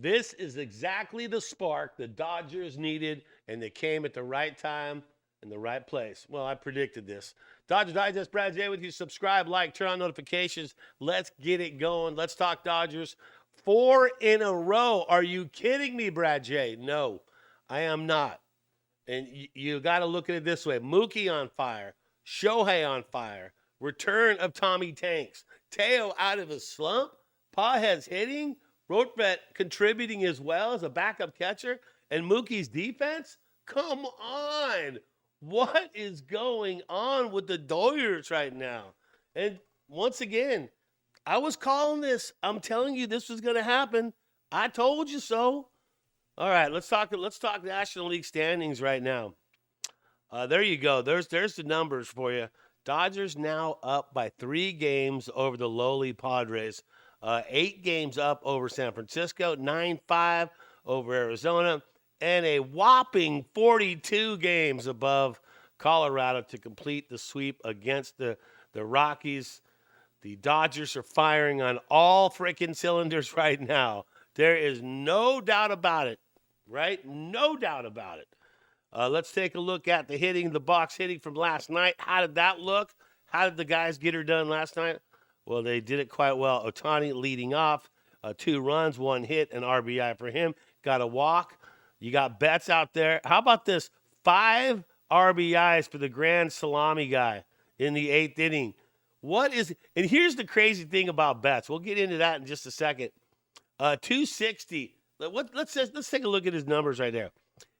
This is exactly the spark the Dodgers needed, and they came at the right time in the right place. Well, I predicted this. Dodger Digest, Brad J with you. Subscribe, like, turn on notifications. Let's get it going. Let's talk Dodgers. 4 in a row. Are you kidding me, Brad J? No, I am not. And you got to look at it this way: Mookie on fire, Shohei on fire, return of Tommy Tanks, Teo out of his slump, Pajes hitting, Rotvet contributing as well as a backup catcher, and Mookie's defense. Come on, what is going on with the Dodgers right now? And once again, I was calling this. I'm telling you, this was going to happen. I told you so. All right, let's talk. Let's talk National League standings right now. There you go. There's the numbers for you. Dodgers now up by 3 games over the lowly Padres. 8 games up over San Francisco. 9-5 over Arizona, and a whopping 42 games above Colorado to complete the sweep against the Rockies. The Dodgers are firing on all freaking cylinders right now. There is no doubt about it, right? No doubt about it. Let's take a look at the hitting, the box hitting from last night. How did that look? How did the guys get her done last night? Well, they did it quite well. Ohtani leading off, 2 runs, 1 hit, an RBI for him. Got a walk. You got Betts out there. How about this? 5 RBIs for the grand salami guy in the 8th inning. What is – and here's the crazy thing about Betts. We'll get into that in just a second. 260. Let's take a look at his numbers right there.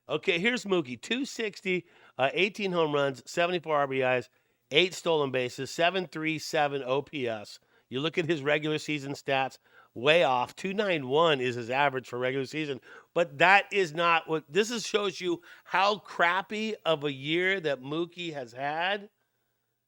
Okay, here's Mookie. 260, 18 home runs, 74 RBIs, 8 stolen bases, 737 OPS. You look at his regular season stats, way off. 291 is his average for regular season. But that is not what – this shows you how crappy of a year that Mookie has had.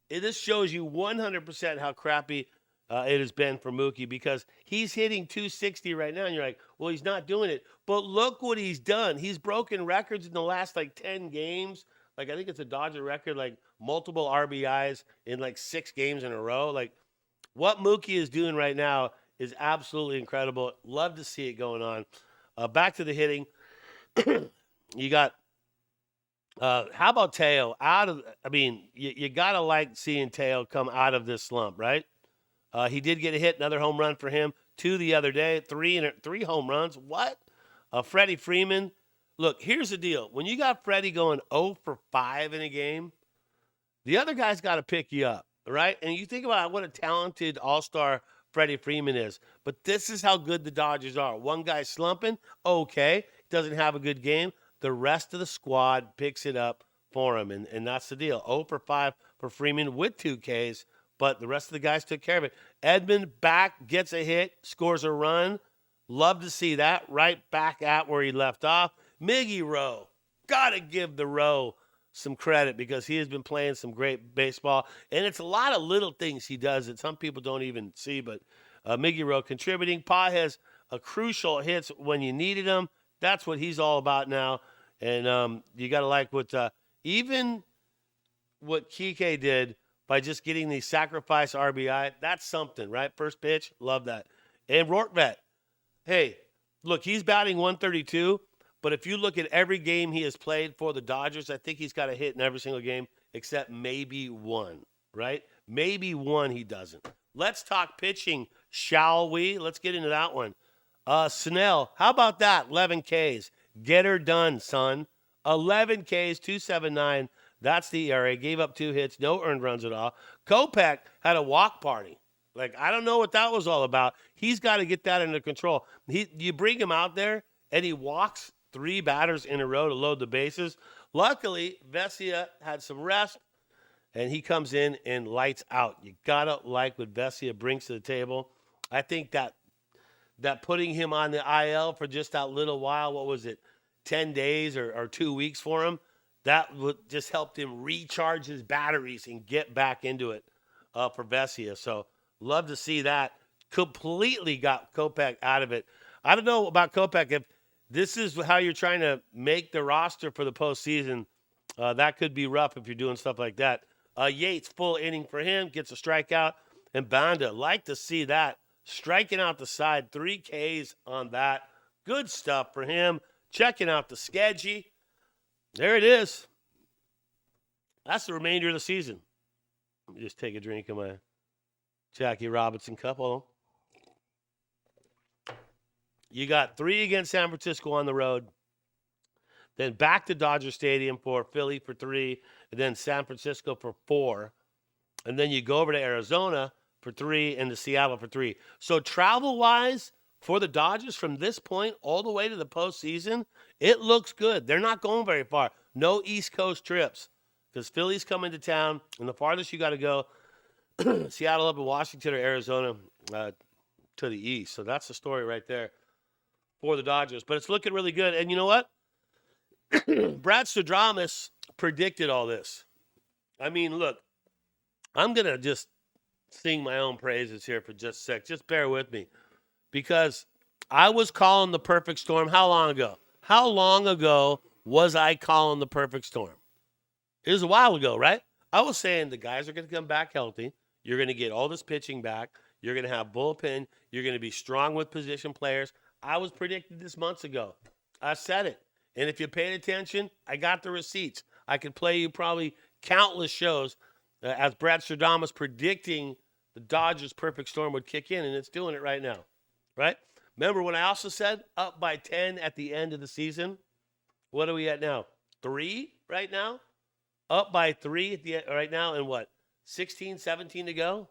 This shows you 100% how crappy it has been for Mookie, because he's hitting 260 right now, and you're like, well, he's not doing it. But look what he's done. He's broken records in the last, 10 games. I think it's a Dodger record, multiple RBIs in, 6 games in a row. What Mookie is doing right now is absolutely incredible. Love to see it going on. Back to the hitting. You got how about Teo? You got to like seeing Teo come out of this slump, right? He did get a hit, another home run for him. 2 the other day, 3 home runs. What? Freddie Freeman. Look, here's the deal. When you got Freddie going 0 for 5 in a game, the other guy's got to pick you up, right? And you think about what a talented all-star Freddie Freeman is. But this is how good the Dodgers are. One guy slumping, okay, doesn't have a good game. The rest of the squad picks it up for him, and that's the deal. 0 for 5 for Freeman with 2 Ks, but the rest of the guys took care of it. Edman back, gets a hit, scores a run. Love to see that. Right back at where he left off. Miggy Rowe. Got to give the Rowe some credit, because he has been playing some great baseball. And it's a lot of little things he does that some people don't even see, but Miggy Rowe contributing. Pajes a crucial hits when you needed him. That's what he's all about now. And you got to like even what Kike did by just getting the sacrifice RBI. That's something, right? First pitch, love that. And Rortvet, hey, look, he's batting 132, but if you look at every game he has played for the Dodgers, I think he's got a hit in every single game except maybe 1, right? Maybe 1 he doesn't. Let's talk pitching, shall we? Let's get into that one. Snell, how about that? 11 Ks. Get her done, son. 11 Ks, 2.79. That's the ERA. Gave up 2 hits, no earned runs at all. Kopech had a walk party. I don't know what that was all about. He's got to get that under control. You bring him out there, and he walks 3 batters in a row to load the bases. Luckily, Vesia had some rest, and he comes in and lights out. You got to like what Vesia brings to the table. I think that putting him on the IL for just that little while, what was it, 10 days or 2 weeks for him, that would just helped him recharge his batteries and get back into it for Vesia. So love to see that. Completely got Kopech out of it. I don't know about Kopech. If this is how you're trying to make the roster for the postseason, that could be rough if you're doing stuff like that. Yates, full inning for him, gets a strikeout. And Banda, like to see that. Striking out the side, 3 Ks on that. Good stuff for him. Checking out the schedule. There it is. That's the remainder of the season. Let me just take a drink of my Jackie Robinson cup. Hold on. You got 3 against San Francisco on the road. Then back to Dodger Stadium for Philly for 3. And then San Francisco for 4. And then you go over to Arizona for 3 and to Seattle for 3. So travel-wise, for the Dodgers from this point all the way to the postseason, it looks good. They're not going very far. No East Coast trips because Philly's coming to town, and the farthest you got to go, Seattle up in Washington or Arizona to the east. So that's the story right there for the Dodgers. But it's looking really good. And you know what? Bradstrudamus predicted all this. I mean, look, I'm going to just sing my own praises here for just a sec. Just bear with me. Because I was calling the perfect storm how long ago? How long ago was I calling the perfect storm? It was a while ago, right? I was saying the guys are going to come back healthy. You're going to get all this pitching back. You're going to have bullpen. You're going to be strong with position players. I was predicting this months ago. I said it. And if you paid attention, I got the receipts. I could play you probably countless shows as Bradstrudamus predicting the Dodgers' perfect storm would kick in, and it's doing it right now. Right? Remember when I also said up by 10 at the end of the season? What are we at now? 3 right now? Up by 3 at the end, right now, and what? 16, 17 to go?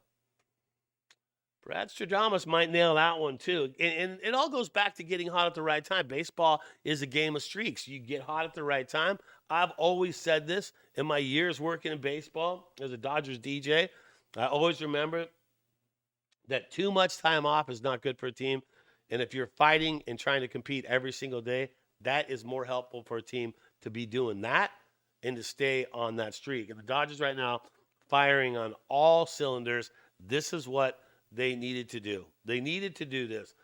Bradstrudamus might nail that one too. And it all goes back to getting hot at the right time. Baseball is a game of streaks. You get hot at the right time. I've always said this in my years working in baseball as a Dodgers DJ. I always remember that too much time off is not good for a team. And if you're fighting and trying to compete every single day, that is more helpful for a team to be doing that and to stay on that streak. And the Dodgers right now firing on all cylinders. This is what they needed to do. They needed to do this.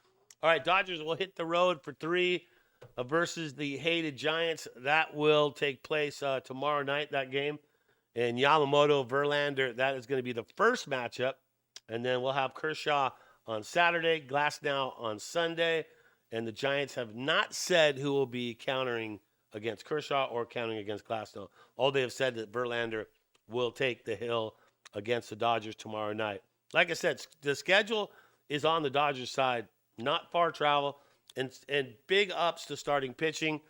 All right, Dodgers will hit the road for 3 versus the hated Giants. That will take place tomorrow night, that game. And Yamamoto, Verlander, that is going to be the first matchup. And then we'll have Kershaw on Saturday, Glasnow on Sunday. And the Giants have not said who will be countering against Kershaw or countering against Glasnow. All they have said that Verlander will take the hill against the Dodgers tomorrow night. Like I said, the schedule is on the Dodgers side. Not far travel. And big ups to starting pitching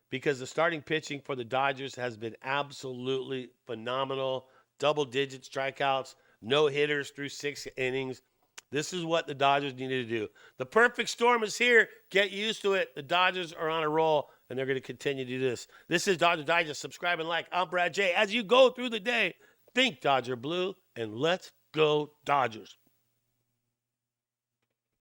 because the starting pitching for the Dodgers has been absolutely phenomenal. Double-digit strikeouts. No hitters through 6 innings. This is what the Dodgers needed to do. The perfect storm is here. Get used to it. The Dodgers are on a roll, and they're going to continue to do this. This is Dodger Digest. Subscribe and like. I'm Brad J. As you go through the day, think Dodger Blue, and let's go Dodgers.